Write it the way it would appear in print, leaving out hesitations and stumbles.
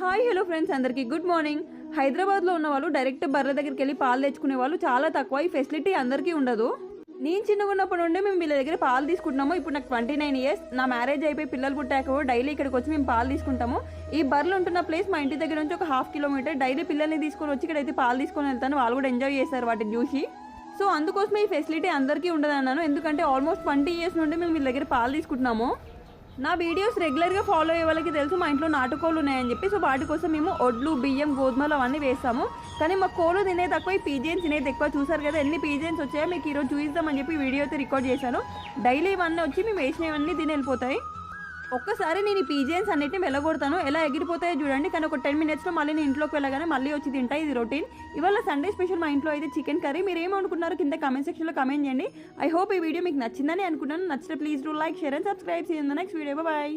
Hi hello friends, అందరికీ good morning. హైదరాబాద్లో ఉన్న వాళ్ళు డైరెక్ట్ బర్రె దగ్గరికి వెళ్ళి పాలు తెచ్చుకునే వాళ్ళు చాలా తక్కువ. ఈ ఫెసిలిటీ అందరికీ ఉండదు. నేను చిన్నగా ఉన్నప్పటి నుండి మేము వీళ్ళ దగ్గర పాలు తీసుకుంటున్నాము. ఇప్పుడు నాకు 29 years. నా మ్యారేజ్ అయిపోయి పిల్లలు పుట్టాక డైలీ ఇక్కడికి వచ్చి మేము పాలు తీసుకుంటాము. ఈ బర్రెలు ఉంటున్న ప్లేస్ మా ఇంటి దగ్గర నుంచి ఒక 1/2 kilometer. డైలీ పిల్లల్ని తీసుకొని వచ్చి ఇక్కడైతే పాలు తీసుకొని వెళ్తాను. వాళ్ళు కూడా ఎంజాయ్ చేస్తారు వాటిని చూసి. సో అందుకోసమే ఈ ఫెసిలిటీ అందరికీ ఉండదు అన్నాను. ఎందుకంటే ఆల్మోస్ట్ 20 years నుండి మేము వీళ్ళ దగ్గర పాలు తీసుకుంటున్నాము. నా వీడియోస్ రెగ్యులర్గా ఫాలో అయ్యే వాళ్ళకి తెలుసు మా ఇంట్లో నాటుకోళ్ళు ఉన్నాయని చెప్పి. సో వాటి కోసం మేము ఒడ్లు, బియ్యం, గోధుమలు అవన్నీ వేస్తాము. కానీ మా కోళ్ళు తినేది తక్కువ, ఈ పీజియన్స్ తినేది ఎక్కువ. చూసారు కదా ఎన్ని పీజియన్స్ వచ్చాయో. మీకు ఈరోజు చూపిద్దామని చెప్పి వీడియో అయితే రికార్డ్ చేశాను. డైలీ ఇవన్నీ వచ్చి మేము వేసినవన్నీ తిని వెళ్ళిపోతాయి. ఒక్కసారి నేను ఈ పీజియన్స్ అన్నిటిని వెళ్ళగొడతాను. ఎలా ఎగిరిపోతాయో చూడండి. కానీ ఒక 10 minutesలో మళ్ళీ నేను ఇంట్లోకి వెళ్ళగానే మళ్ళీ వచ్చి తింటాయి. ఇది రొటీన్. ఇవాళ సండే స్పెషల్ మా ఇంట్లో అయితే చికెన్ కర్రీ. మీరు ఏమనుకున్నారో కింద కామెంట్ సెక్షన్లో కామెంట్ చేయండి. ఐ హోప్ ఈ వీడియో మీకు నచ్చిందని అనుకున్నాను. నచ్చితే please do like, share and subscribe. See you in the next video. Bye.